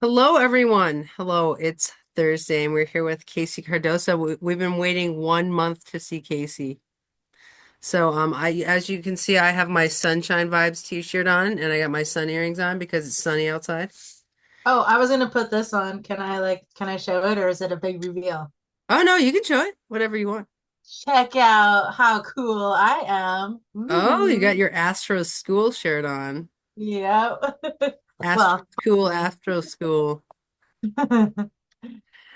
Hello, everyone. Hello, it's Thursday, and we're here with Casey Cardoso. We've been waiting 1 month to see Casey. As you can see, I have my Sunshine Vibes t-shirt on, and I got my sun earrings on because it's sunny outside. Oh, I was gonna put this on. Can I show it or is it a big reveal? Oh no, you can show it, whatever you want. Check out how cool I am. Oh, you got Ooh. your Astro School shirt on. Yeah. Astro Well, School, hopefully. Astro School.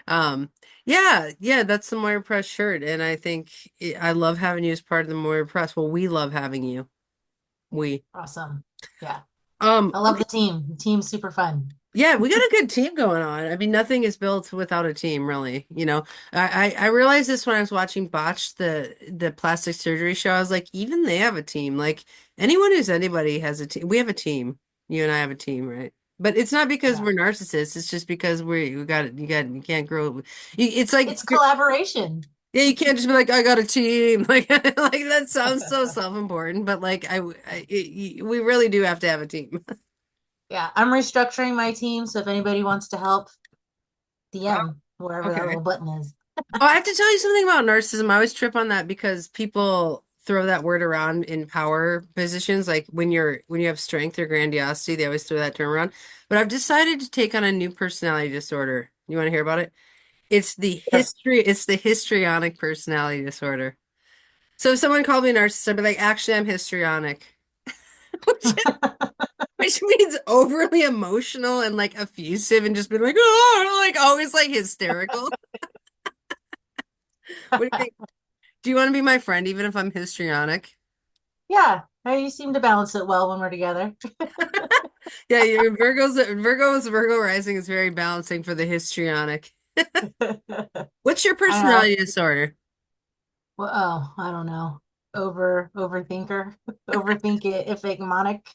Um, yeah, that's the Moira Press shirt, and I love having you as part of the Moira Press. Well, we love having you. We. Awesome. Yeah. I love Okay. the team. The team's super fun. Yeah, we got a good team going on. I mean, nothing is built without a team, really. I realized this when I was watching Botch, the plastic surgery show. I was like, even they have a team. Like anyone who's anybody has a team. We have a team. You and I have a team, right? But it's not because Yeah. we're narcissists. It's just because you can't grow. It's like It's collaboration. yeah, you can't just be like I got a team. Like that sounds so self-important. But like we really do have to have a team. Yeah. I'm restructuring my team, so if anybody wants to help, DM wherever that Okay. little button is. Oh, I have to tell you something about narcissism. I always trip on that because people throw that word around in power positions. Like when you have strength or grandiosity, they always throw that term around. But I've decided to take on a new personality disorder. You want to hear about it? It's the histrionic personality disorder. So if someone called me a narcissist, I'd be like, actually, I'm histrionic. Which, which means overly emotional and like effusive and just been like, oh, like always like hysterical. What do you think? Do you want to be my friend even if I'm histrionic? Yeah. You seem to balance it well when we're together. Yeah, Virgo rising is very balancing for the histrionic. What's your I know. personality disorder? Well, oh, I don't know. Overthinker, overthink it, if igmonic.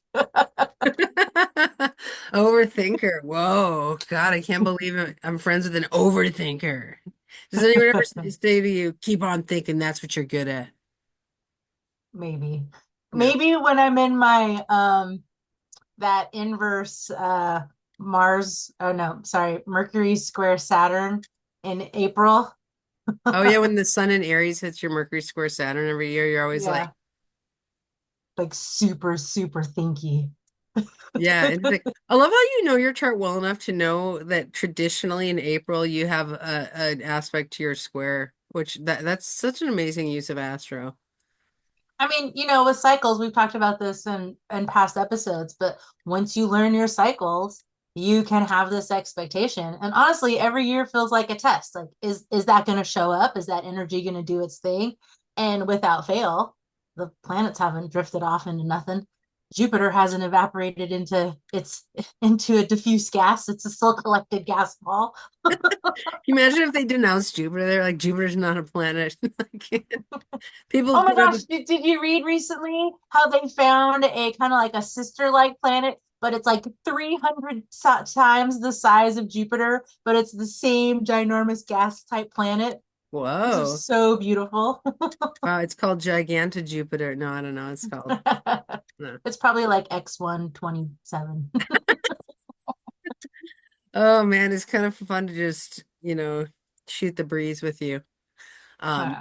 Overthinker. Whoa, God, I can't believe it. I'm friends with an overthinker. Does anyone ever say to you, keep on thinking that's what you're good at? Maybe, No. maybe when I'm in my that inverse Mars. Oh no, sorry, Mercury square Saturn in April. Oh yeah, when the sun in Aries hits your Mercury square Saturn every year, you're always like, Yeah, like super thinky. yeah, interesting. I love how you know your chart well enough to know that traditionally in April you have an aspect to your square, which that's such an amazing use of astro. I mean, with cycles, we've talked about this in past episodes, but once you learn your cycles, you can have this expectation. And honestly, every year feels like a test. Like, is that going to show up? Is that energy going to do its thing? And without fail, the planets haven't drifted off into nothing. Jupiter hasn't evaporated into a diffuse gas. It's a still collected gas ball. Can you imagine if they denounced Jupiter? They're like Jupiter's not a planet. Like, people Oh my put up gosh, did you read recently how they found a kind of like a sister-like planet, but it's like 300 times the size of Jupiter, but it's the same ginormous gas type planet? This is whoa. so beautiful. Wow, it's called Giganta Jupiter. No, I don't know. It's called no. It's probably like X127. Oh man, it's kind of fun to just, shoot the breeze with you. Um,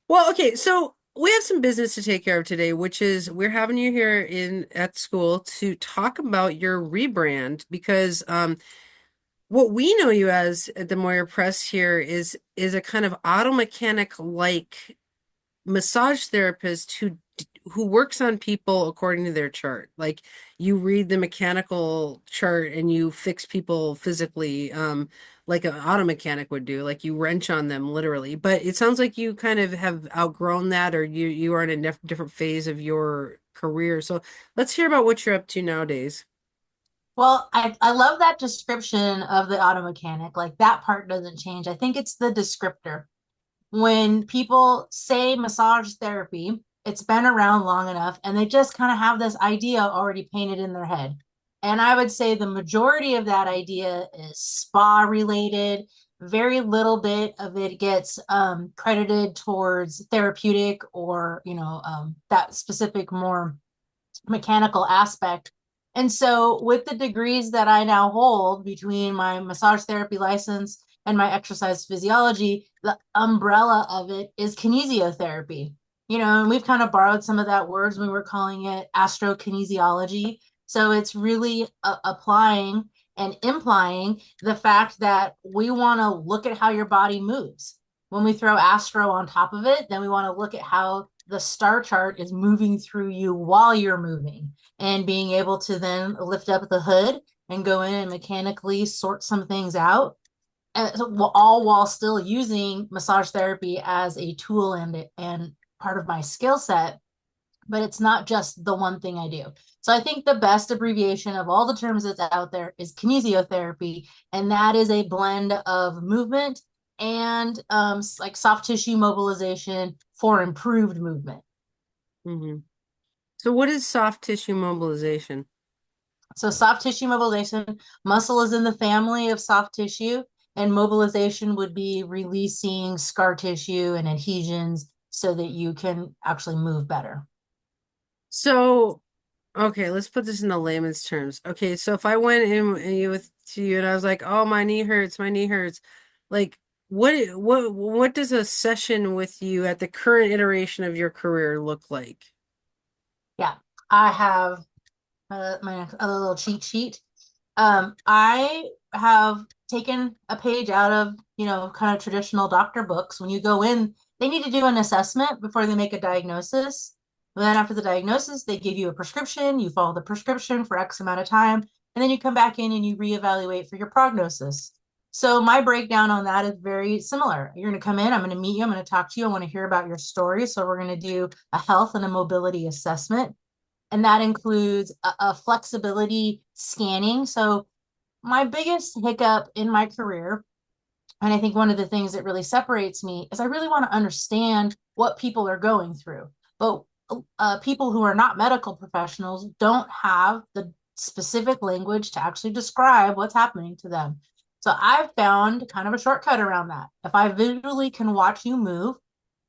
well, okay, so we have some business to take care of today, which is we're having you here in at school to talk about your rebrand because what we know you as at the Moyer Press here is a kind of auto mechanic like massage therapist who works on people according to their chart. Like you read the mechanical chart and you fix people physically, like an auto mechanic would do. Like you wrench on them literally. But it sounds like you kind of have outgrown that, or you are in a different phase of your career. So let's hear about what you're up to nowadays. Well, I love that description of the auto mechanic. Like that part doesn't change. I think it's the descriptor. When people say massage therapy, it's been around long enough and they just kind of have this idea already painted in their head. And I would say the majority of that idea is spa related. Very little bit of it gets credited towards therapeutic or, that specific more mechanical aspect. And so, with the degrees that I now hold between my massage therapy license and my exercise physiology, the umbrella of it is kinesiotherapy. And we've kind of borrowed some of that words when we were calling it astrokinesiology. So, it's really applying and implying the fact that we want to look at how your body moves. When we throw astro on top of it, then we want to look at how the star chart is moving through you while you're moving, and being able to then lift up the hood and go in and mechanically sort some things out, all while still using massage therapy as a tool and part of my skill set. But it's not just the one thing I do. So I think the best abbreviation of all the terms that's out there is kinesiotherapy, and that is a blend of movement and like soft tissue mobilization for improved movement. Hmm. So what is soft tissue mobilization? So soft tissue mobilization, muscle is in the family of soft tissue, and mobilization would be releasing scar tissue and adhesions so that you can actually move better. So, okay, let's put this in the layman's terms. Okay, so if I went in and you with to you and I was like, "Oh, my knee hurts," like what does a session with you at the current iteration of your career look like? Yeah, I have my other little cheat sheet. I have taken a page out of, kind of traditional doctor books. When you go in, they need to do an assessment before they make a diagnosis. And then after the diagnosis, they give you a prescription. You follow the prescription for X amount of time, and then you come back in and you reevaluate for your prognosis. So my breakdown on that is very similar. You're going to come in, I'm going to meet you, I'm going to talk to you, I want to hear about your story. So we're going to do a health and a mobility assessment, and that includes a flexibility scanning. So my biggest hiccup in my career, and I think one of the things that really separates me, is I really want to understand what people are going through. But people who are not medical professionals don't have the specific language to actually describe what's happening to them. So I've found kind of a shortcut around that. If I visually can watch you move,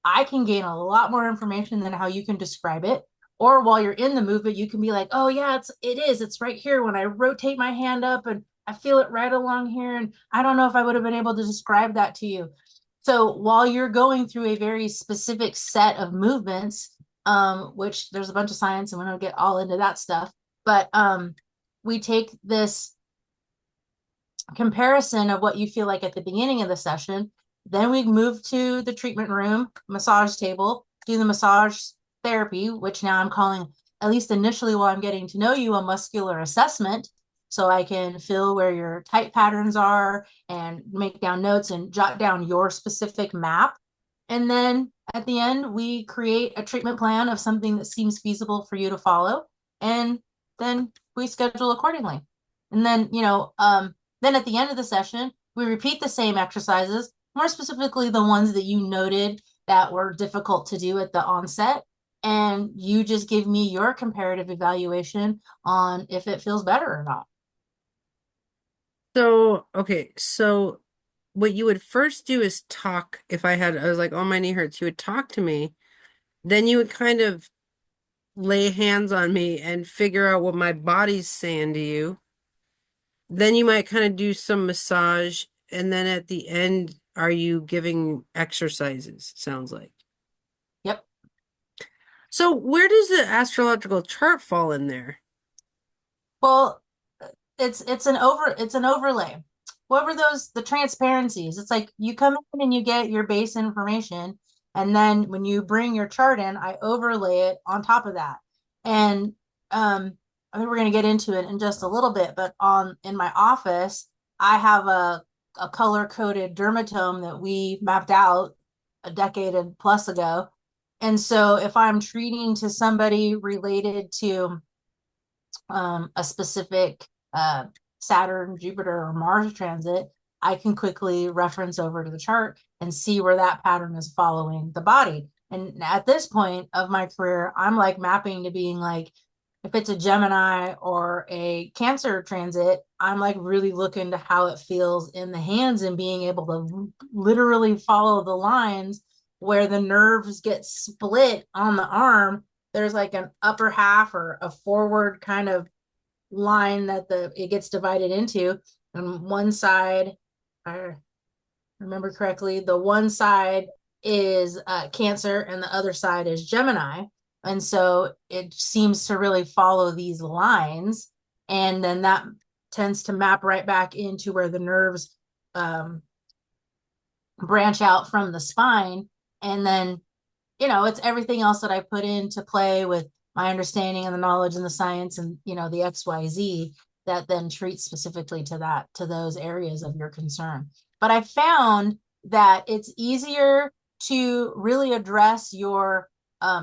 I can gain a lot more information than how you can describe it. Or while you're in the movement, you can be like, oh yeah, it's right here when I rotate my hand up and I feel it right along here. And I don't know if I would have been able to describe that to you. So while you're going through a very specific set of movements, which there's a bunch of science and we don't get all into that stuff, but we take this comparison of what you feel like at the beginning of the session. Then we move to the treatment room, massage table, do the massage therapy, which now I'm calling, at least initially while I'm getting to know you, a muscular assessment. So I can feel where your tight patterns are and make down notes and jot down your specific map. And then at the end, we create a treatment plan of something that seems feasible for you to follow. And then we schedule accordingly. And then, then at the end of the session, we repeat the same exercises, more specifically the ones that you noted that were difficult to do at the onset. And you just give me your comparative evaluation on if it feels better or not. So, okay, so what you would first do is talk. If I was like, "Oh, my knee hurts," you would talk to me. Then you would kind of lay hands on me and figure out what my body's saying to you. Then you might kind of do some massage, and then at the end, are you giving exercises? Sounds like. Yep. So where does the astrological chart fall in there? Well, it's an overlay. Whatever those the transparencies, it's like you come in and you get your base information, and then when you bring your chart in, I overlay it on top of that. And I think we're going to get into it in just a little bit, but on in my office, I have a color coded dermatome that we mapped out a decade and plus ago. And so if I'm treating to somebody related to a specific Saturn, Jupiter, or Mars transit, I can quickly reference over to the chart and see where that pattern is following the body. And at this point of my career, I'm like mapping to being like, if it's a Gemini or a Cancer transit, I'm like really looking to how it feels in the hands and being able to literally follow the lines where the nerves get split on the arm. There's like an upper half or a forward kind of line that the it gets divided into. On one side, I remember correctly, the one side is Cancer and the other side is Gemini. And so it seems to really follow these lines. And then that tends to map right back into where the nerves um, branch out from the spine. And then, it's everything else that I put into play with my understanding and the knowledge and the science and, the XYZ that then treats specifically to those areas of your concern. But I found that it's easier to really address your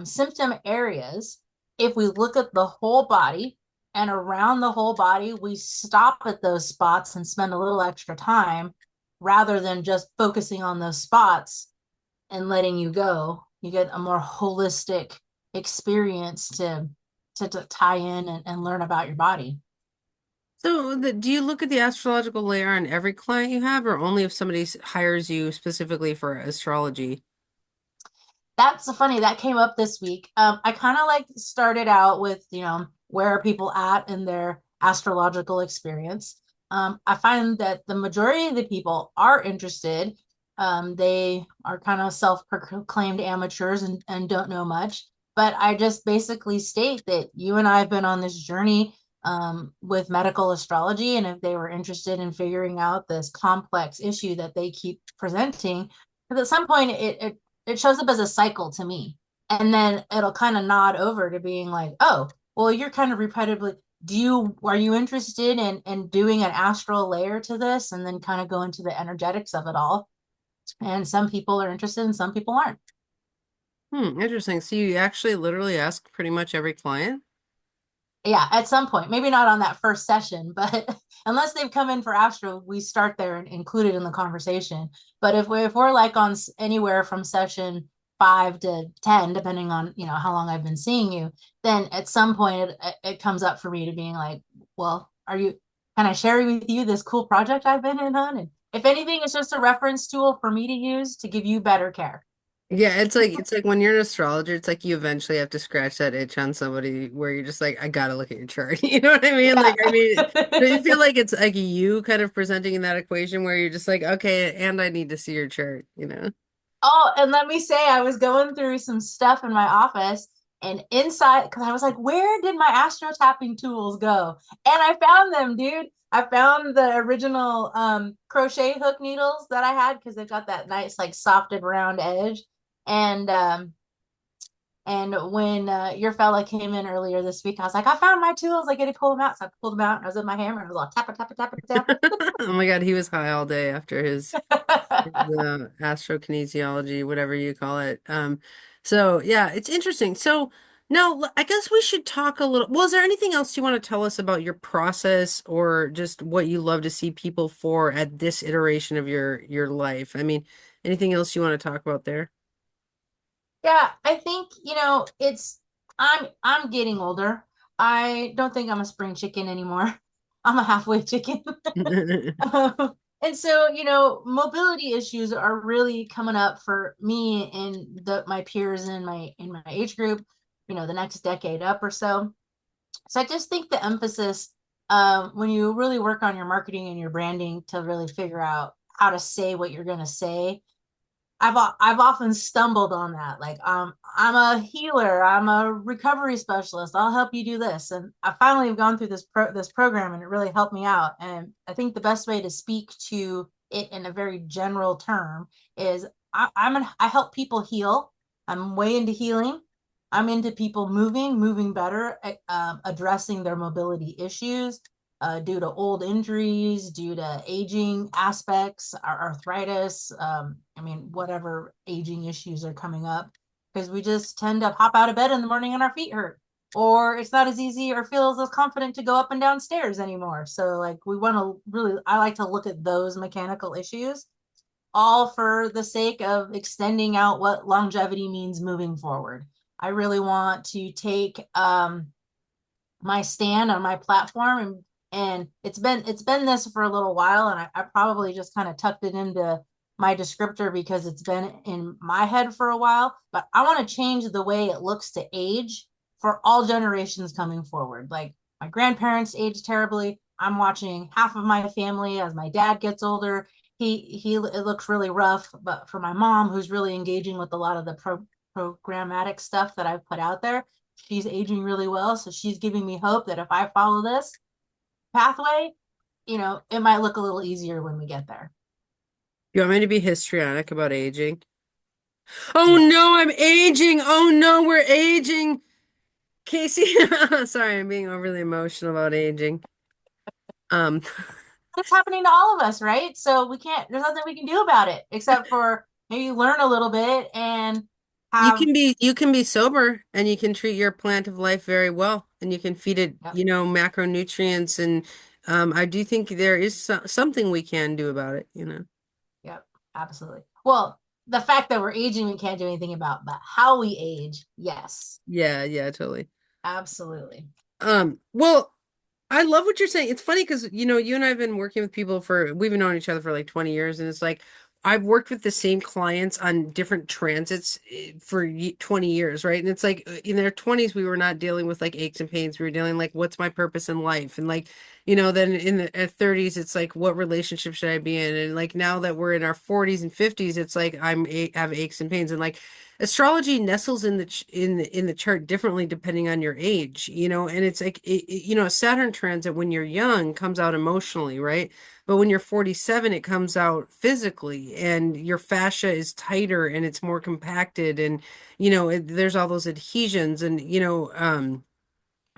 symptom areas if we look at the whole body, and around the whole body, we stop at those spots and spend a little extra time rather than just focusing on those spots and letting you go. You get a more holistic experience to tie in and learn about your body. So, do you look at the astrological layer on every client you have, or only if somebody hires you specifically for astrology? That's funny. That came up this week. I kind of like started out with, where are people at in their astrological experience. I find that the majority of the people are interested. They are kind of self-proclaimed amateurs and don't know much. But I just basically state that you and I have been on this journey with medical astrology. And if they were interested in figuring out this complex issue that they keep presenting, because at some point it shows up as a cycle to me. And then it'll kind of nod over to being like, oh, well, you're kind of repetitively, are you interested in doing an astral layer to this? And then kind of go into the energetics of it all. And some people are interested and some people aren't. Interesting. So you actually literally ask pretty much every client? Yeah, at some point, maybe not on that first session, but unless they've come in for astro, we start there and include it in the conversation. But if we're like on anywhere from session 5 to 10, depending on how long I've been seeing you, then at some point it comes up for me to being like, well, can I share with you this cool project I've been in on? And if anything, it's just a reference tool for me to use to give you better care. Yeah, it's like when you're an astrologer, it's like you eventually have to scratch that itch on somebody where you're just like, I gotta look at your chart. You know what I mean? Like, I mean, do you feel Yeah. like it's like you kind of presenting in that equation where you're just like, okay, and I need to see your chart, you know? Oh, and let me say, I was going through some stuff in my office and inside, because I was like, where did my astro tapping tools go? And I found them, dude. I found the original crochet hook needles that I had because they've got that nice, like, softed round edge. And and when your fella came in earlier this week, I was like, I found my tools. I get to pull them out. So I pulled them out and I was with my hammer and I was all tap tap tap tap Oh my God, he was high all day after his tap. astrokinesiology, whatever you call it. So yeah, it's interesting. So now I guess we should talk a little. Well, is there anything else you want to tell us about your process or just what you love to see people for at this iteration of your life? I mean, anything else you want to talk about there? Yeah, I think, I'm getting older. I don't think I'm a spring chicken anymore. I'm a halfway chicken. And so, mobility issues are really coming up for me and my peers in my age group, the next decade up or so. So I just think the emphasis when you really work on your marketing and your branding to really figure out how to say what you're going to say, I've often stumbled on that. Like, I'm a healer, I'm a recovery specialist. I'll help you do this, and I finally have gone through this program, and it really helped me out. And I think the best way to speak to it in a very general term is I help people heal. I'm way into healing. I'm into people moving better, addressing their mobility issues, due to old injuries, due to aging aspects, arthritis, I mean, whatever aging issues are coming up, because we just tend to hop out of bed in the morning and our feet hurt, or it's not as easy or feels as confident to go up and down stairs anymore. So, like, I like to look at those mechanical issues, all for the sake of extending out what longevity means moving forward. I really want to take my stand on my platform, and it's been this for a little while, and I probably just kind of tucked it into my descriptor because it's been in my head for a while, but I want to change the way it looks to age for all generations coming forward. Like, my grandparents age terribly. I'm watching half of my family as my dad gets older. He it looks really rough, but for my mom, who's really engaging with a lot of the programmatic stuff that I've put out there, she's aging really well. So she's giving me hope that if I follow this pathway, it might look a little easier when we get there. You want me to be histrionic about aging? Oh no, Yes. I'm aging. Oh no, we're aging. Casey, sorry, I'm being overly emotional about aging. Um, It's happening to all of us, right? So there's nothing we can do about it except for maybe learn a little bit and have, you can be sober and you can treat your plant of life very well and you can feed it, yep, macronutrients and I do think there is something we can do about it, yep, absolutely. Well, the fact that we're aging, we can't do anything about, but how we age, yes, Yeah, yeah, totally. absolutely. Well, I love what you're saying. It's funny because, you and I have been working with people we've been knowing each other for like 20 years. And it's like, I've worked with the same clients on different transits for 20 years, right? And it's like in their 20s, we were not dealing with like aches and pains. We were dealing like, what's my purpose in life? And like, then in the 30s, it's like, what relationship should I be in? And like now that we're in our 40s and 50s, it's like have aches and pains. And like, astrology nestles in the chart differently depending on your age, and it's like a Saturn transit when you're young comes out emotionally, right? But when you're 47, it comes out physically, and your fascia is tighter and it's more compacted, and there's all those adhesions, and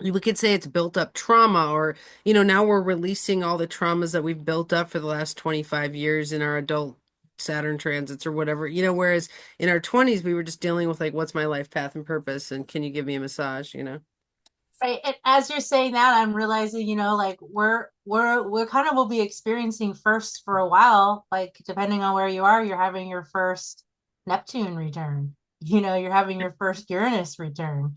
we could say it's built up trauma, or now we're releasing all the traumas that we've built up for the last 25 years in our adult Saturn transits or whatever, whereas in our 20s we were just dealing with like what's my life path and purpose and can you give me a massage. Right. And as you're saying that, I'm realizing, like we're kind of will be experiencing first for a while, like depending on where you are, you're having your first Neptune return. You're having your first Uranus return.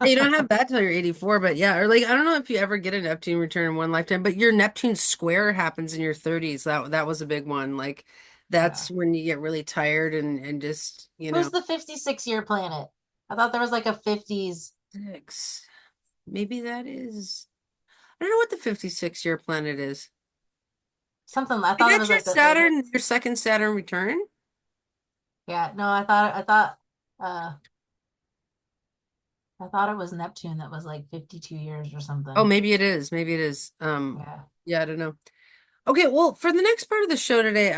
You don't have that till you're 84, but yeah, or like I don't know if you ever get a Neptune return in one lifetime, but your Neptune square happens in your 30s. That was a big one. Like Yeah. that's when you get really tired and just, Who's the 56-year planet? I thought there was like a 50s six. Maybe that is. I don't know what the 56-year planet is. something. I Is thought it that was your like the Saturn, your second Saturn return? yeah, no, uh I thought it was Neptune that was like 52 years or Oh, something. maybe it is. Maybe it is. Yeah. Yeah, I don't know. Okay, well, for the next part of the show today,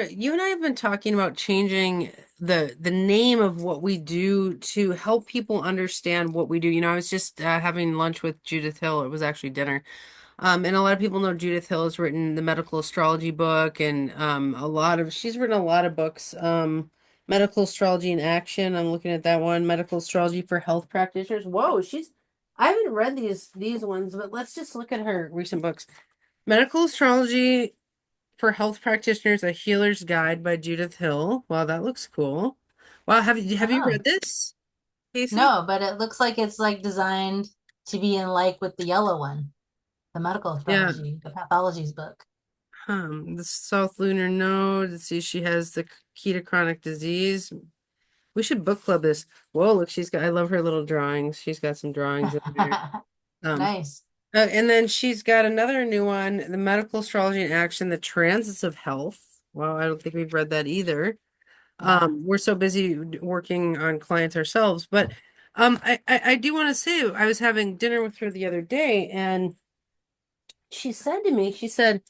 you and I have been talking about changing the name of what we do to help people understand what we do. I was just having lunch with Judith Hill. It was actually dinner. And a lot of people know Judith Hill has written the medical astrology book and she's written a lot of books. Medical Astrology in Action. I'm looking at that one. Medical Astrology for Health Practitioners. Whoa, I haven't read these ones, but let's just look at her recent books. Medical Astrology for Health Practitioners, A Healer's Guide by Judith Hill. Wow, that looks cool. Wow, have you Oh, read this, Casey? no, but it looks like it's like designed to be in like with the yellow one, the medical Yeah. astrology, the pathologies book. The South Lunar Node. Let's see, she has the key to chronic disease. We should book club this. Whoa, look, I love her little drawings. She's got some drawings in there. Um, Nice. and then she's got another new one, The Medical Astrology in Action, The Transits of Health. Wow, I don't think we've read that either. Yeah. We're so busy working on clients ourselves, but I do want to say I was having dinner with her the other day, and she said to me, she said,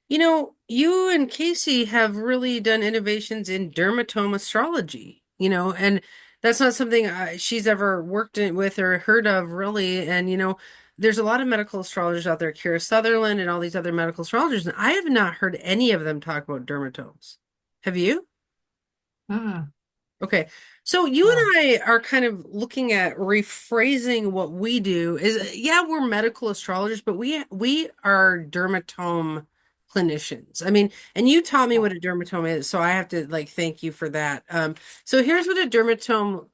you and Casey have really done innovations in dermatome astrology, and that's not something she's ever with or heard of really. And, there's a lot of medical astrologers out there, Kira Sutherland and all these other medical astrologers, and I have not heard any of them talk about dermatomes. Have you? Mm-mm. Okay. So you No. and I are kind of looking at rephrasing what we do is yeah, we're medical astrologers, but we are dermatome clinicians. I mean, and you taught me Yeah. what a dermatome is, so I have to like thank you for that. So here's what a dermatome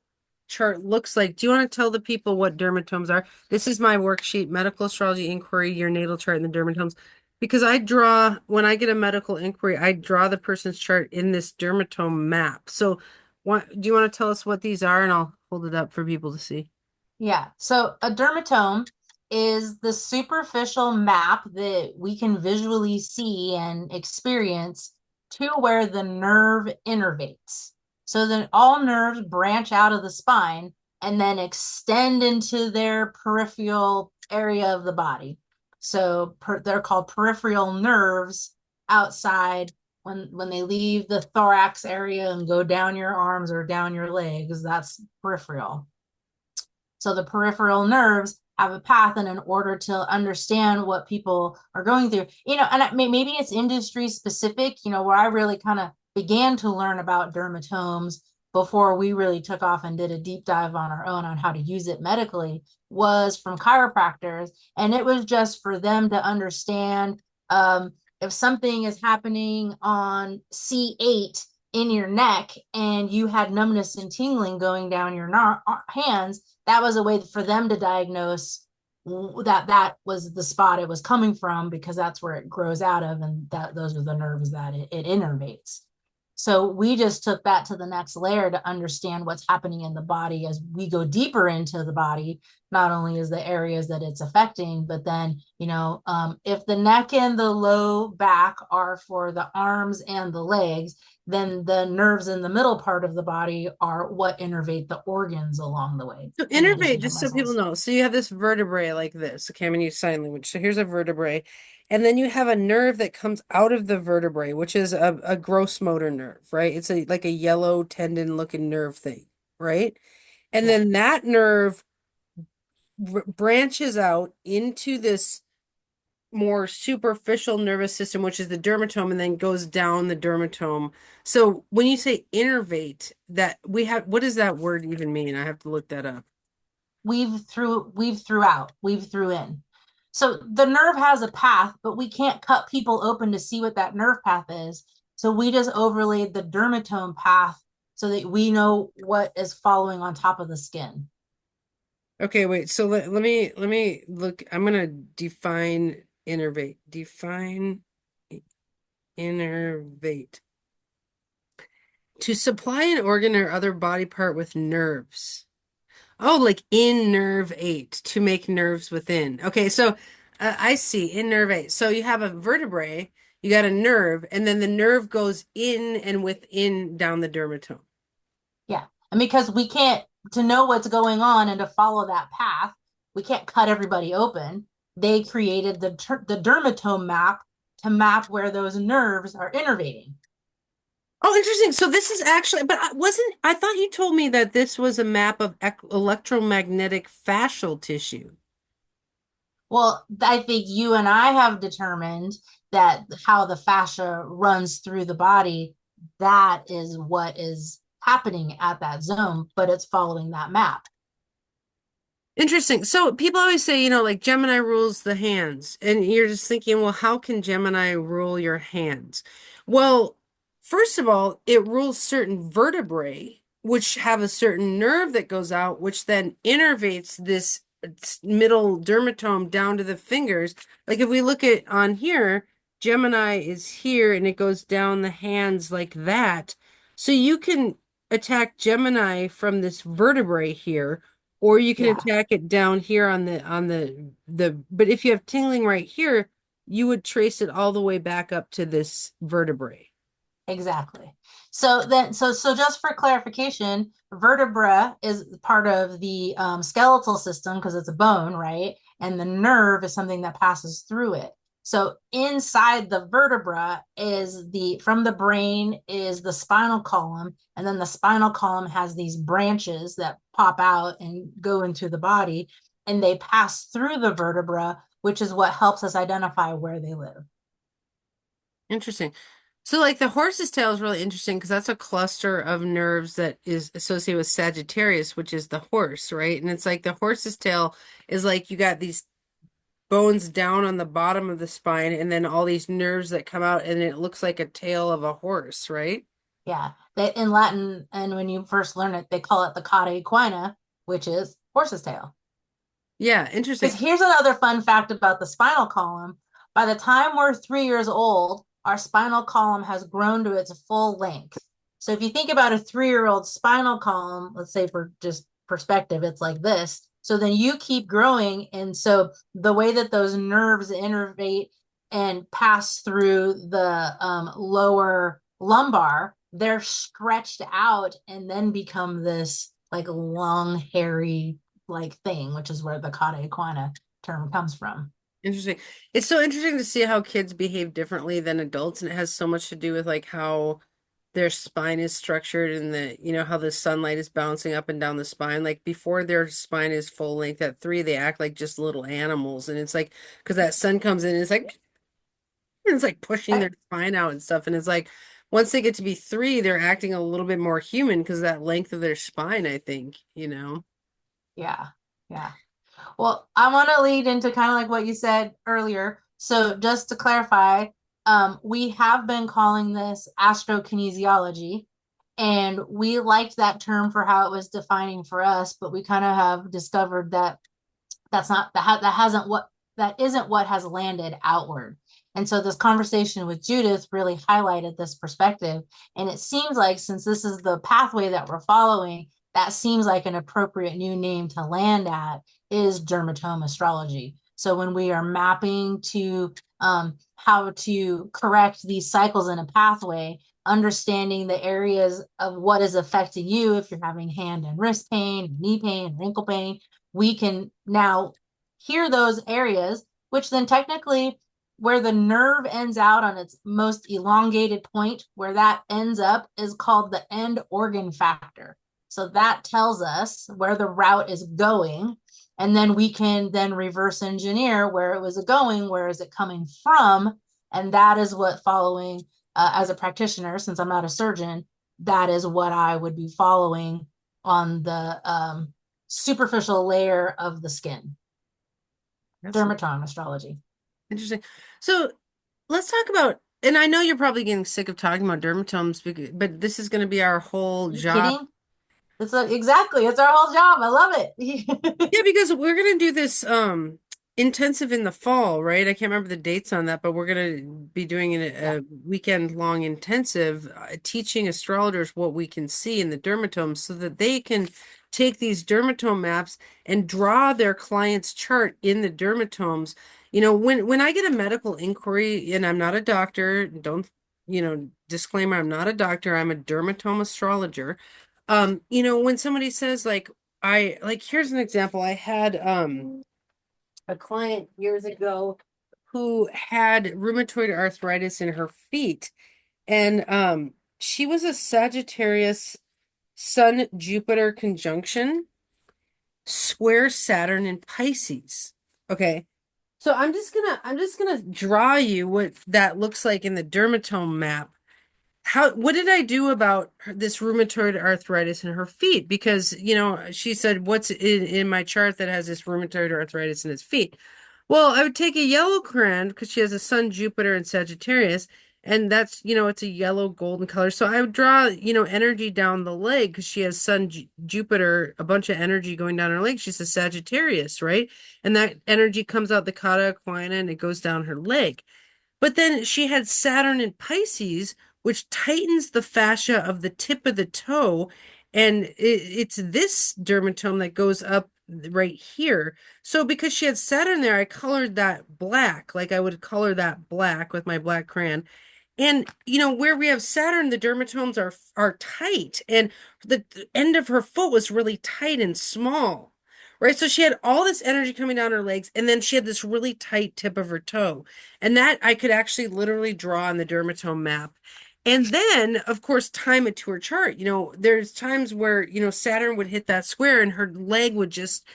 chart looks like. Do you want to tell the people what dermatomes are? This is my worksheet, Medical Astrology Inquiry, your natal chart and the dermatomes. Because when I get a medical inquiry, I draw the person's chart in this dermatome map. So do you want to tell us what these are? And I'll hold it up for people to see. Yeah. So a dermatome is the superficial map that we can visually see and experience to where the nerve innervates. So then all nerves branch out of the spine and then extend into their peripheral area of the body. So they're called peripheral nerves outside when they leave the thorax area and go down your arms or down your legs. That's peripheral. So the peripheral nerves have a path, and in order to understand what people are going through, and maybe it's industry specific, where I really kind of began to learn about dermatomes before we really took off and did a deep dive on our own on how to use it medically was from chiropractors. And it was just for them to understand if something is happening on C8 in your neck and you had numbness and tingling going down your hands, that was a way for them to diagnose that was the spot it was coming from, because that's where it grows out of, and that those are the nerves that it innervates. So we just took that to the next layer to understand what's happening in the body as we go deeper into the body. Not only is the areas that it's affecting, but then, if the neck and the low back are for the arms and the legs, then the nerves in the middle part of the body are what innervate the organs along the way, So in addition innervate, to just so people muscles. know. So you have this vertebrae like this. Okay, I'm gonna use sign language. So here's a vertebrae, and then you have a nerve that comes out of the vertebrae, which is a gross motor nerve, right? It's like a yellow tendon looking nerve thing, right? And Yeah. then that nerve branches out into this more superficial nervous system, which is the dermatome, and then goes down the dermatome. So when you say innervate, that we have, what does that word even mean? I have to look that up. Weave through in. So the nerve has a path, but we can't cut people open to see what that nerve path is. So we just overlaid the dermatome path so that we know what is following on top of the skin. Okay, wait. So let me look. I'm gonna define innervate. Define innervate. To supply an organ or other body part with nerves. Oh, like innervate, to make nerves within. Okay, so I see innervate. So you have a vertebrae, you got a nerve, and then the nerve goes in and within down the dermatome. Yeah. And because we can't, to know what's going on and to follow that path, we can't cut everybody open. They created the dermatome map to map where those nerves are innervating. Oh, interesting. So this is actually, but I thought you told me that this was a map of electromagnetic fascial tissue. Well, I think you and I have determined that how the fascia runs through the body, that is what is happening at that zone, but it's following that map. Interesting. So people always say, like Gemini rules the hands. And you're just thinking, well, how can Gemini rule your hands? Well, first of all, it rules certain vertebrae, which have a certain nerve that goes out, which then innervates this middle dermatome down to the fingers. Like if we look at on here, Gemini is here and it goes down the hands like that. So you can attack Gemini from this vertebrae here, or you can Yeah. attack it down here on but if you have tingling right here, you would trace it all the way back up to this vertebrae. Exactly. So just for clarification, vertebra is part of the skeletal system because it's a bone, right? And the nerve is something that passes through it. So inside the vertebra is from the brain is the spinal column, and then the spinal column has these branches that pop out and go into the body, and they pass through the vertebra, which is what helps us identify where they live. Interesting. So like the horse's tail is really interesting because that's a cluster of nerves that is associated with Sagittarius, which is the horse, right? And it's like the horse's tail is like you got these bones down on the bottom of the spine and then all these nerves that come out and it looks like a tail of a horse, right? Yeah, they in Latin, and when you first learn it, they call it the cauda equina, which is horse's tail. Yeah, interesting. Because here's another fun fact about the spinal column. By the time we're 3 years old, our spinal column has grown to its full length. So if you think about a 3-year-old spinal column, let's say for just perspective, it's like this. So then you keep growing. And so the way that those nerves innervate and pass through the lower lumbar, they're stretched out and then become this like long, hairy like thing, which is where the cauda equina term comes from. Interesting. It's so interesting to see how kids behave differently than adults, and it has so much to do with like how their spine is structured and how the sunlight is bouncing up and down the spine. Like before their spine is full length at 3, they act like just little animals. And it's like because that sun comes in, it's like pushing I, their spine out and stuff. And it's like once they get to be 3, they're acting a little bit more human because that length of their spine, I think. yeah, yeah. Well, I want to lead into kind of like what you said earlier. So just to clarify, we have been calling this astrokinesiology, and we liked that term for how it was defining for us, but we kind of have discovered that that's not that hasn't what that isn't what has landed outward. And so this conversation with Judith really highlighted this perspective. And it seems like since this is the pathway that we're following, that seems like an appropriate new name to land at is dermatome astrology. So when we are mapping to how to correct these cycles in a pathway, understanding the areas of what is affecting you, if you're having hand and wrist pain, knee pain, wrinkle pain, we can now hear those areas, which then technically where the nerve ends out on its most elongated point, where that ends up is called the end organ factor. So that tells us where the route is going. And then we can then reverse engineer where it was going, where is it coming from? And that is what following as a practitioner, since I'm not a surgeon, that is what I would be following on the superficial layer of the skin. That's Dermatome astrology. interesting. So let's talk about, and I know you're probably getting sick of talking about dermatomes, but this is going to be our whole Are you job. kidding? Exactly. It's our whole job. I love it. Yeah, because we're gonna do this intensive in the fall, right? I can't remember the dates on that, but we're gonna be doing Yeah. a weekend long intensive teaching astrologers what we can see in the dermatomes so that they can take these dermatome maps and draw their client's chart in the dermatomes. When I get a medical inquiry, and I'm not a doctor, don't, disclaimer, I'm not a doctor, I'm a dermatome astrologer. When somebody says like here's an example. I had a client years ago who had rheumatoid arthritis in her feet, and she was a Sagittarius Sun Jupiter conjunction, square Saturn in Pisces. Okay. So I'm just gonna draw you what that looks like in the dermatome map. What did I do about this rheumatoid arthritis in her feet? Because, she said, what's in my chart that has this rheumatoid arthritis in its feet? Well, I would take a yellow crayon because she has a sun, Jupiter, and Sagittarius, and that's, it's a yellow golden color. So I would draw, energy down the leg because she has sun, Jupiter, a bunch of energy going down her leg. She's a Sagittarius, right? And that energy comes out the cauda equina and it goes down her leg. But then she had Saturn in Pisces, which tightens the fascia of the tip of the toe. And it's this dermatome that goes up right here. So because she had Saturn there, I colored that black, like I would color that black with my black crayon. And where we have Saturn, the dermatomes are tight, and the end of her foot was really tight and small. Right? So she had all this energy coming down her legs, and then she had this really tight tip of her toe. And that I could actually literally draw on the dermatome map. And then, of course, time it to her chart. There's times where, Saturn would hit that square and her leg would just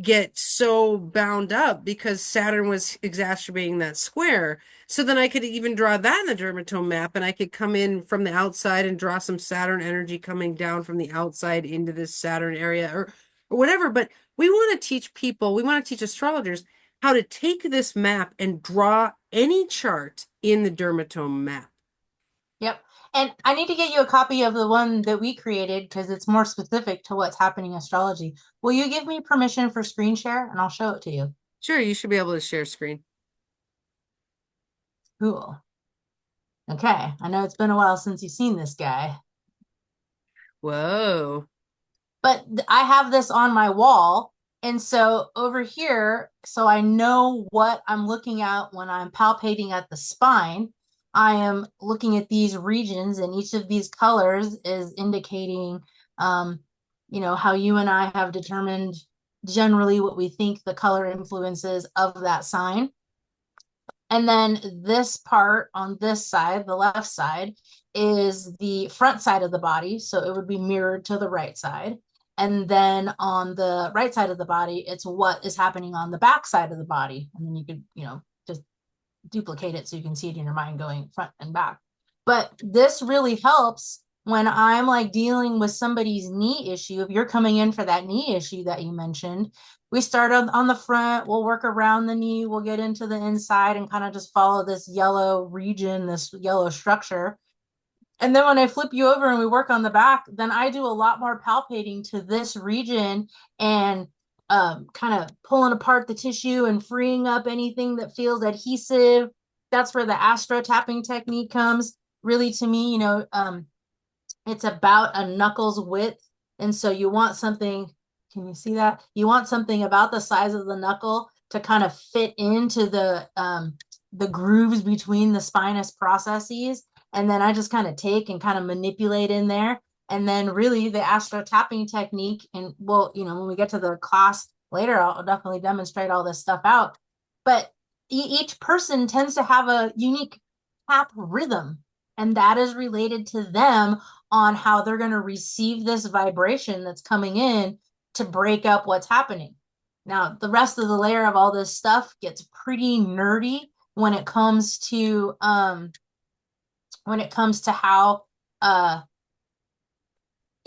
get so bound up because Saturn was exacerbating that square. So then I could even draw that in the dermatome map and I could come in from the outside and draw some Saturn energy coming down from the outside into this Saturn area or whatever. But we want to teach people, we want to teach astrologers how to take this map and draw any chart in the dermatome map. Yep. And I need to get you a copy of the one that we created because it's more specific to what's happening in astrology. Will you give me permission for screen share and I'll show it to you? Sure, you should be able to share screen. Cool. Okay. I know it's been a while since you've seen this guy, Whoa. but I have this on my wall And so over here, so I know what I'm looking at when I'm palpating at the spine. I am looking at these regions, and each of these colors is indicating, um, how you and I have determined generally what we think the color influences of that sign. And then this part on this side, the left side, is the front side of the body. So it would be mirrored to the right side. And then on the right side of the body, it's what is happening on the back side of the body. And then you could, just duplicate it so you can see it in your mind going front and back. But this really helps when I'm like dealing with somebody's knee issue. If you're coming in for that knee issue that you mentioned, we start on the front, we'll work around the knee, we'll get into the inside and kind of just follow this yellow region, this yellow structure. And then when I flip you over and we work on the back, then I do a lot more palpating to this region and kind of pulling apart the tissue and freeing up anything that feels adhesive. That's where the astro tapping technique comes. Really, to me, it's about a knuckles width. And so you want something, can you see that? You want something about the size of the knuckle to kind of fit into the grooves between the spinous processes. And then I just kind of take and kind of manipulate in there. And then really the astro tapping technique, and well, when we get to the class later, I'll definitely demonstrate all this stuff out. But each person tends to have a unique tap rhythm, and that is related to them on how they're going to receive this vibration that's coming in to break up what's happening. Now, the rest of the layer of all this stuff gets pretty nerdy when it comes to how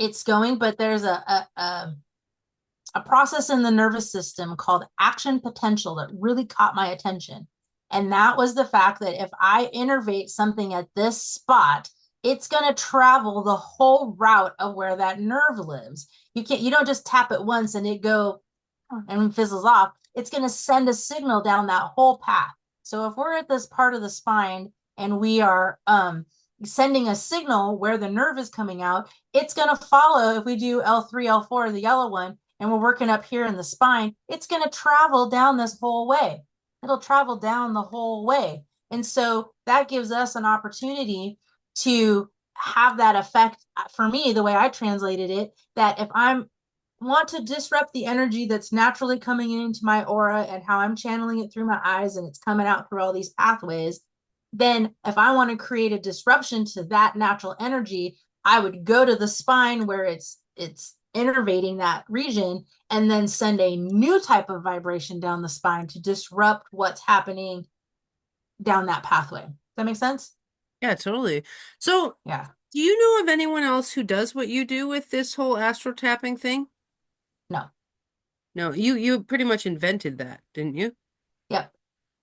it's going, but there's a process in the nervous system called action potential that really caught my attention. And that was the fact that if I innervate something at this spot, it's going to travel the whole route of where that nerve lives. You don't just tap it once and it go and fizzles off. It's going to send a signal down that whole path. So if we're at this part of the spine and we are sending a signal where the nerve is coming out, it's going to follow. If we do L3, L4, the yellow one, and we're working up here in the spine, it's going to travel down this whole way. It'll travel down the whole way. And so that gives us an opportunity to have that effect. For me, the way I translated it, that if I'm want to disrupt the energy that's naturally coming into my aura and how I'm channeling it through my eyes and it's coming out through all these pathways, then if I want to create a disruption to that natural energy, I would go to the spine where it's innervating that region and then send a new type of vibration down the spine to disrupt what's happening down that pathway. Does that make sense? Yeah, totally. So, Yeah. do you know of anyone else who does what you do with this whole astro tapping thing? No. No, you pretty much invented that, didn't you? Yep.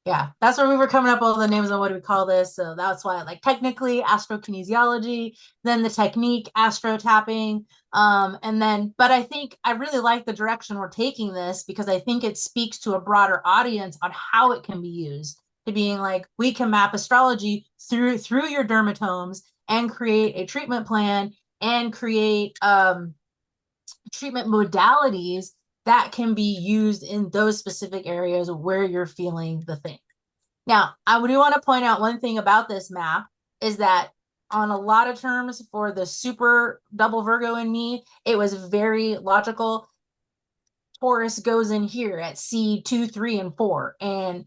Yeah, that's where we were coming up with all the names on what do we call this. So that's why, like, technically astrokinesiology, then the technique astro tapping, and then. But I think I really like the direction we're taking this because I think it speaks to a broader audience on how it can be used. To being like, we can map astrology through your dermatomes and create a treatment plan and create treatment modalities that can be used in those specific areas where you're feeling the thing. Now, I do want to point out one thing about this map is that on a lot of terms for the super double Virgo in me, it was very logical. Taurus goes in here at C2, 3, and 4. And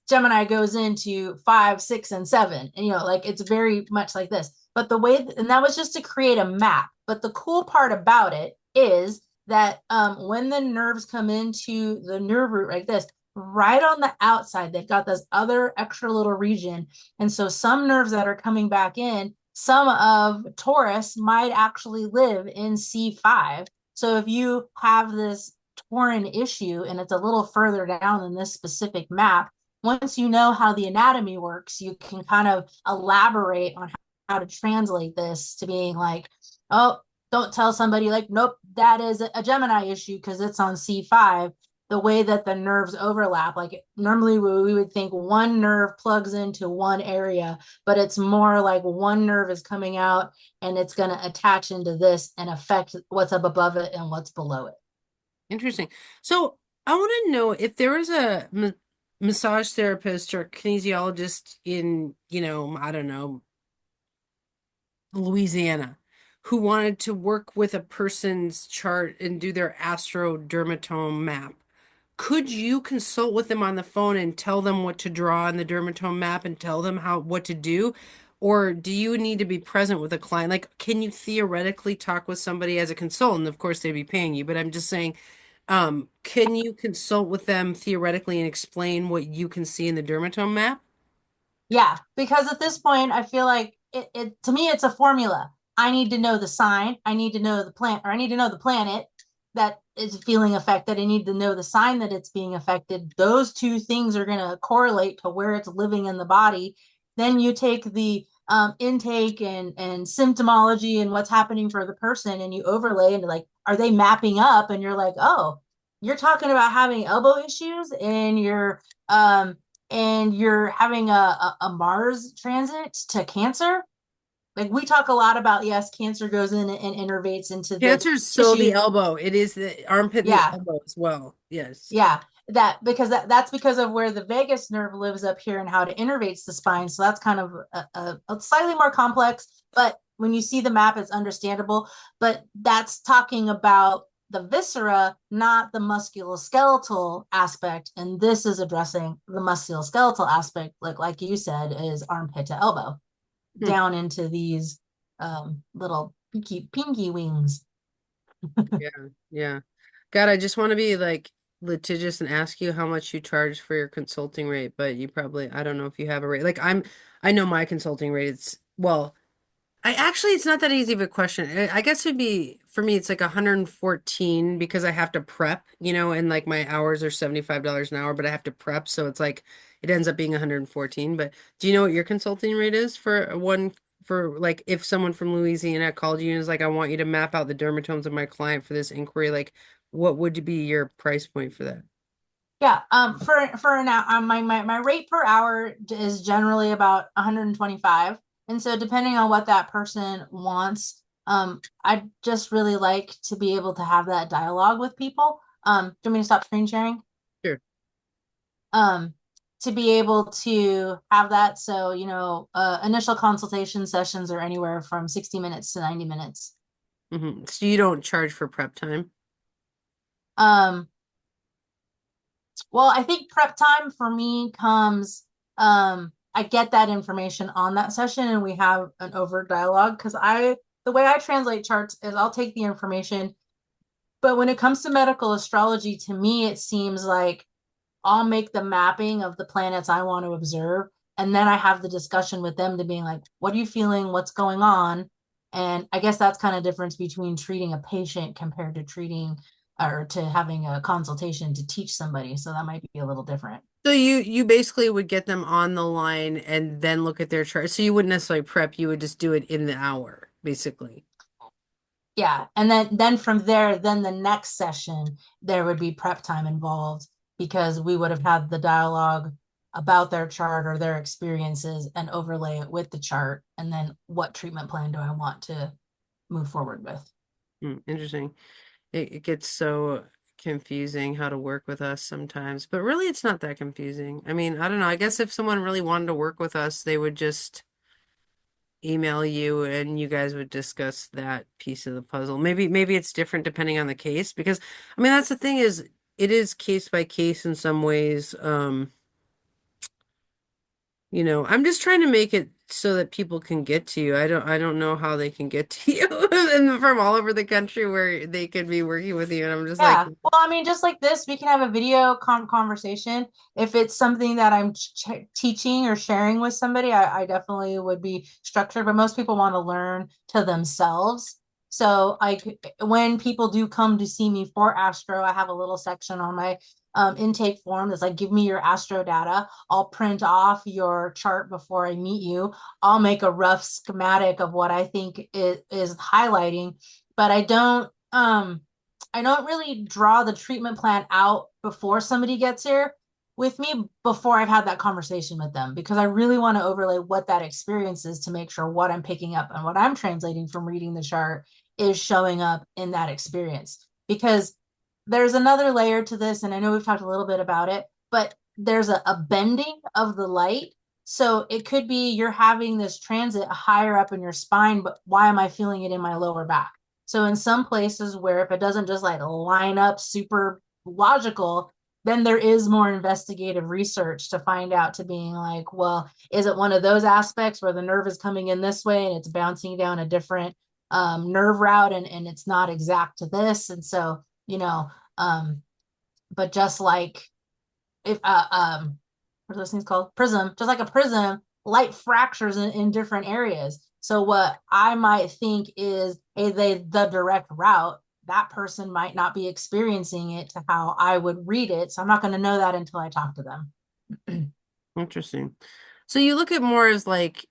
Gemini goes into 5, 6, and 7. And, like it's very much like this. But and that was just to create a map. But the cool part about it is that when the nerves come into the nerve root like this, right on the outside, they've got this other extra little region. And so some nerves that are coming back in, some of Taurus might actually live in C5. So if you have this torn issue and it's a little further down in this specific map, once you know how the anatomy works, you can kind of elaborate on how to translate this to being like, oh, don't tell somebody like, nope, that is a Gemini issue because it's on C5. The way that the nerves overlap, like normally we would think one nerve plugs into one area, but it's more like one nerve is coming out and it's going to attach into this and affect what's up above it and what's below it. Interesting. So I want to know if there was a massage therapist or kinesiologist in, I don't know, Louisiana, who wanted to work with a person's chart and do their astro-dermatome map. Could you consult with them on the phone and tell them what to draw on the dermatome map and tell them what to do? Or do you need to be present with a client? Like, can you theoretically talk with somebody as a consultant? Of course, they'd be paying you, but I'm just saying, can you consult with them theoretically and explain what you can see in the dermatome map? Yeah, because at this point, I feel like it to me, it's a formula. I need to know the sign. I need to know the plant, or I need to know the planet that is feeling affected. I need to know the sign that it's being affected. Those two things are going to correlate to where it's living in the body. Then you take the intake and symptomology and what's happening for the person, and you overlay and like, are they mapping up? And you're like, oh, you're talking about having elbow issues, and you're having a Mars transit to Cancer. Like we talk a lot about, yes, Cancer goes in and innervates into the Cancer is so the tissue. elbow. It is the armpit and the Yeah, elbow as well. Yes. yeah. That's because of where the vagus nerve lives up here and how it innervates the spine. So that's kind of a slightly more complex, but when you see the map, it's understandable. But that's talking about the viscera, not the musculoskeletal aspect. And this is addressing the musculoskeletal aspect, like you said, is armpit to elbow Hmm. down into these little pinky wings. Yeah. Yeah. God, I just want to be like litigious and ask you how much you charge for your consulting rate, but you probably, I don't know if you have a rate. I know my consulting rate. It's not that easy of a question. I guess it'd be for me, it's like 114 because I have to prep, and like my hours are $75 an hour, but I have to prep, so it's like it ends up being 114. But do you know what your consulting rate is for like if someone from Louisiana called you and is like, I want you to map out the dermatomes of my client for this inquiry, like what would be your price point for that? Yeah, for an hour, my rate per hour is generally about 125. And so depending on what that person wants, I just really like to be able to have that dialogue with people. Do you want me to stop screen sharing? Sure. Um, to be able to have that. So, initial consultation sessions are anywhere from 60 minutes to 90 minutes. So you don't charge for prep time? Um, Well, I think prep time for me comes, I get that information on that session and we have an overt dialogue because the way I translate charts is I'll take the information, but when it comes to medical astrology, to me, it seems like I'll make the mapping of the planets I want to observe. And then I have the discussion with them to being like, what are you feeling? What's going on? And I guess that's kind of difference between treating a patient compared to treating or to having a consultation to teach somebody. So that might be a little different. So you basically would get them on the line and then look at their chart. So you wouldn't necessarily prep, you would just do it in the hour, basically. Yeah. And then from there, then the next session, there would be prep time involved because we would have had the dialogue about their chart or their experiences and overlay it with the chart. And then what treatment plan do I want to move forward with? Interesting. It gets so confusing how to work with us sometimes, but really it's not that confusing. I mean, I don't know. I guess if someone really wanted to work with us, they would just email you and you guys would discuss that piece of the puzzle. Maybe it's different depending on the case because I mean that's the thing is it is case by case in some ways. I'm just trying to make it so that people can get to you. I don't know how they can get to you and from all over the country where they could be working with you. And I'm just like, Yeah. Well, I mean, just like this, we can have a video conversation. If it's something that I'm teaching or sharing with somebody, I definitely would be structured, but most people want to learn to themselves. So, when people do come to see me for Astro, I have a little section on my intake form that's like, give me your Astro data. I'll print off your chart before I meet you. I'll make a rough schematic of what I think is highlighting, but I don't really draw the treatment plan out before somebody gets here with me before I've had that conversation with them because I really want to overlay what that experience is to make sure what I'm picking up and what I'm translating from reading the chart is showing up in that experience. Because there's another layer to this, and I know we've talked a little bit about it, but there's a bending of the light. So it could be you're having this transit higher up in your spine, but why am I feeling it in my lower back? So in some places where if it doesn't just like line up super logical, then there is more investigative research to find out to being like, well, is it one of those aspects where the nerve is coming in this way and it's bouncing down a different nerve route and it's not exact to this? And so, you know, but just like if what are those things called? Prism, just like a prism, light fractures in different areas. So what I might think is the direct route, that person might not be experiencing it to how I would read it. So I'm not going to know that until I talk to them. Interesting. So you look at more as like,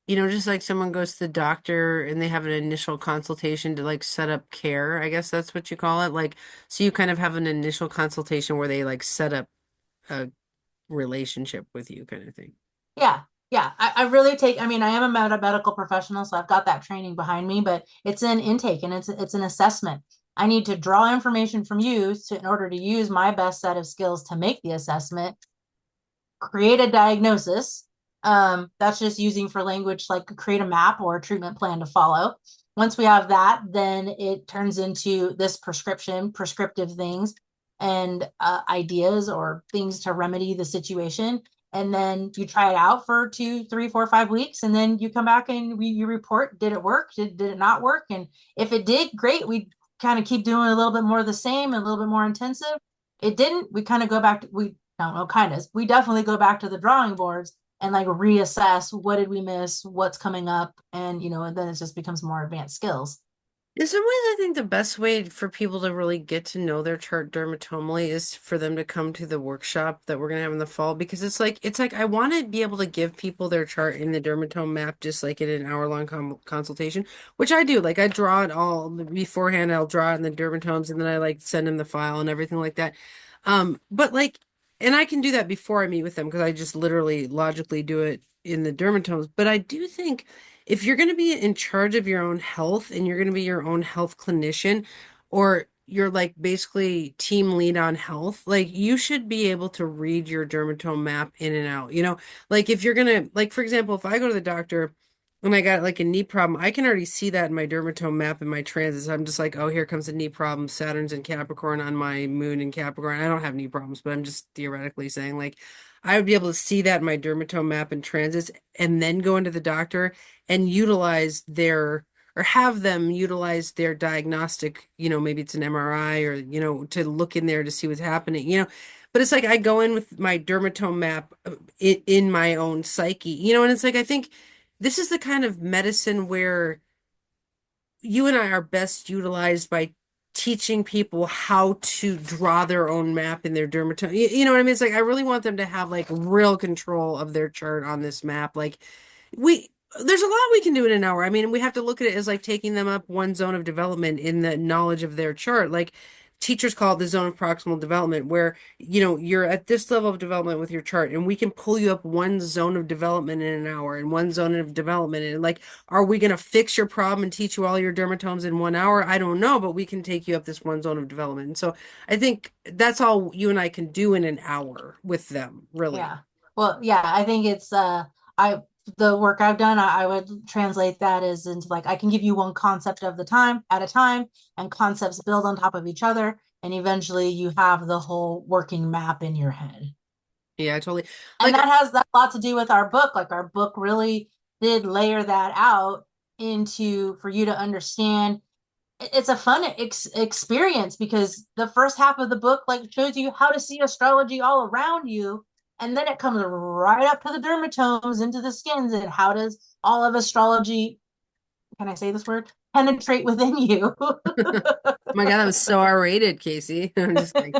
just like someone goes to the doctor and they have an initial consultation to like set up care. I guess that's what you call it. Like, so you kind of have an initial consultation where they like set up a relationship with you kind of thing. Yeah. Yeah. I really take, I mean, I am a medical professional, so I've got that training behind me, but it's an intake and it's an assessment. I need to draw information from you in order to use my best set of skills to make the assessment, create a diagnosis. That's just using for language like create a map or a treatment plan to follow. Once we have that, then it turns into this prescriptive things and ideas or things to remedy the situation. And then you try it out for 2, 3, 4, 5 weeks, and then you come back and you report, did it work? Did it not work? And if it did, great. We kind of keep doing a little bit more of the same, a little bit more intensive. It didn't, we kind of go back to, we don't know, kind of, we definitely go back to the drawing boards and like reassess what did we miss, what's coming up, and and then it just becomes more advanced skills. In some ways, I think the best way for people to really get to know their chart dermatomally is for them to come to the workshop that we're gonna have in the fall because it's like I want to be able to give people their chart in the dermatome map just like in an hour-long consultation, which I do. Like I draw it all beforehand, I'll draw it in the dermatomes and then I like send them the file and everything like that. But like and I can do that before I meet with them because I just literally logically do it in the dermatomes. But I do think if you're going to be in charge of your own health and you're going to be your own health clinician, or you're like basically team lead on health, like you should be able to read your dermatome map in and out. Like if you're going to, like, for example, if I go to the doctor and I got like a knee problem, I can already see that in my dermatome map in my transits. I'm just like, oh, here comes a knee problem. Saturn's in Capricorn on my moon in Capricorn. I don't have knee problems, but I'm just theoretically saying, like, I would be able to see that in my dermatome map and transits and then go into the doctor and utilize or have them utilize their diagnostic, maybe it's an MRI or, to look in there to see what's happening. But it's like I go in with my dermatome map in my own psyche, and it's like I think this is the kind of medicine where you and I are best utilized by teaching people how to draw their own map in their dermatome. You know what I mean? It's like I really want them to have like real control of their chart on this map. Like we there's a lot we can do in an hour. I mean, we have to look at it as like taking them up one zone of development in the knowledge of their chart. Like teachers call it the zone of proximal development, where you're at this level of development with your chart, and we can pull you up one zone of development in an hour and one zone of development. And like, are we going to fix your problem and teach you all your dermatomes in 1 hour? I don't know, but we can take you up this one zone of development. And so I think that's all you and I can do in an hour with them, really. Yeah. Well, yeah, I think it's I the work I've done, I would translate that as into like I can give you one concept of the time at a time, and concepts build on top of each other, and eventually you have the whole working map in your head. Yeah, totally. And Like, that has that lot to do with our book. Like our book really did layer that out into for you to understand. It's a fun experience because the first half of the book like shows you how to see astrology all around you, and then it comes right up to the dermatomes into the skins and how does all of astrology, can I say this word, penetrate within you. my God, that was so R-rated, Casey. I'm just kidding.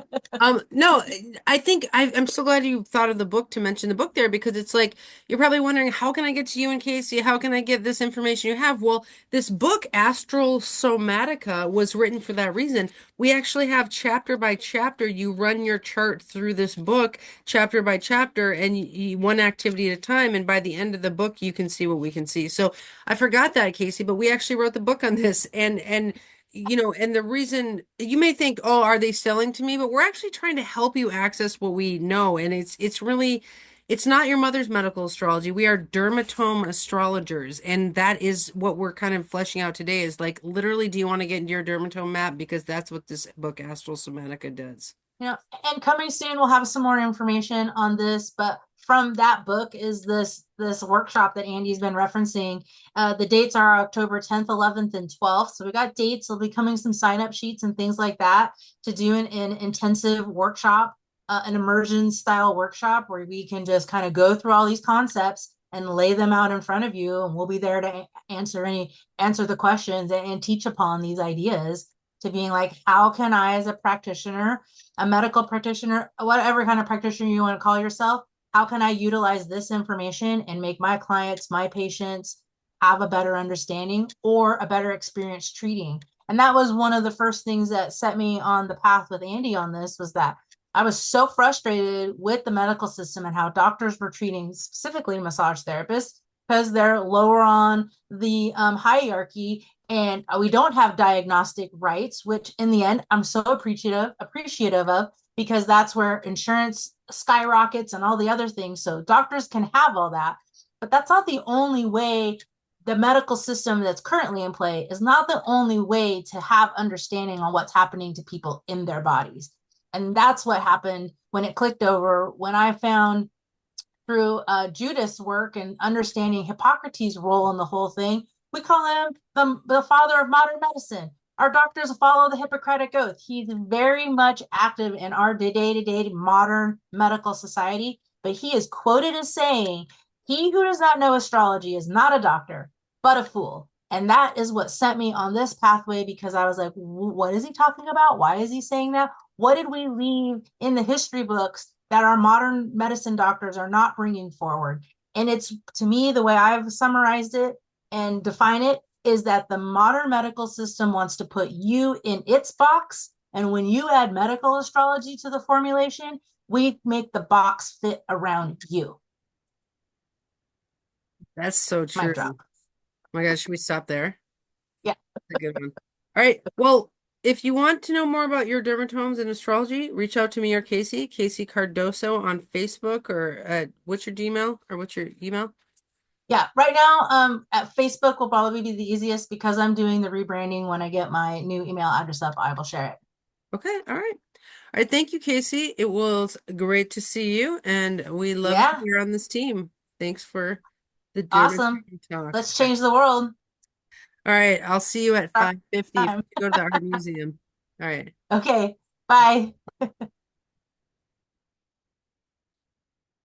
No, I think I'm so glad you thought of the book to mention the book there because it's like you're probably wondering how can I get to you and Casey? How can I get this information you have? Well, this book, Astral Somatica, was written for that reason. We actually have chapter by chapter. You run your chart through this book, chapter by chapter, and one activity at a time. And by the end of the book, you can see what we can see. So I forgot that, Casey, but we actually wrote the book on this, and and the reason you may think, oh, are they selling to me? But we're actually trying to help you access what we know. And it's really, it's not your mother's medical astrology. We are dermatome astrologers. And that is what we're kind of fleshing out today is like, literally, do you want to get into your dermatome map? Because that's what this book, Astral Somatica, does. And coming soon, we'll have some more information on this. But from that book is this workshop that Andy's been referencing. The dates are October 10th, 11th, and 12th. So we got dates. There'll be coming some sign up sheets and things like that to do an intensive workshop, an immersion style workshop where we can just kind of go through all these concepts and lay them out in front of you, and we'll be there to answer the questions and teach upon these ideas to being like, how can I, as a practitioner, a medical practitioner, whatever kind of practitioner you want to call yourself, how can I utilize this information and make my clients, my patients have a better understanding or a better experience treating? And that was one of the first things that set me on the path with Andy on this was that I was so frustrated with the medical system and how doctors were treating specifically massage therapists because they're lower on the hierarchy and we don't have diagnostic rights, which in the end I'm so appreciative of because that's where insurance skyrockets and all the other things. So doctors can have all that, but that's not the only way. The medical system that's currently in play is not the only way to have understanding on what's happening to people in their bodies. And that's what happened when it clicked over when I found through Judith's work and understanding Hippocrates' role in the whole thing. We call him the father of modern medicine. Our doctors follow the Hippocratic Oath. He's very much active in our day-to-day modern medical society, but he is quoted as saying, he who does not know astrology is not a doctor, but a fool. And that is what sent me on this pathway because I was like, what is he talking about? Why is he saying that? What did we leave in the history books that our modern medicine doctors are not bringing forward? And it's, to me, the way I've summarized it and define it is that the modern medical system wants to put you in its box. And when you add medical astrology to the formulation, we make the box fit around you. That's so Mic true. Oh drop. my gosh, should we stop there? Yeah. That's a good one. All right. Well, if you want to know more about your dermatomes and astrology, reach out to me or Casey Cardoso on Facebook or what's your Gmail or what's your email? Yeah. Right now, at Facebook will probably be the easiest because I'm doing the rebranding. When I get my new email address up, I will share it. Okay. All right. All right. Thank you, Casey. It was great to see you, and we love you Yeah. here on this team. Thanks for the Awesome. dermatome talk. Let's change the world. All right. I'll see you at Start 5:50 time. to go to the art museum. All right. Okay. Bye.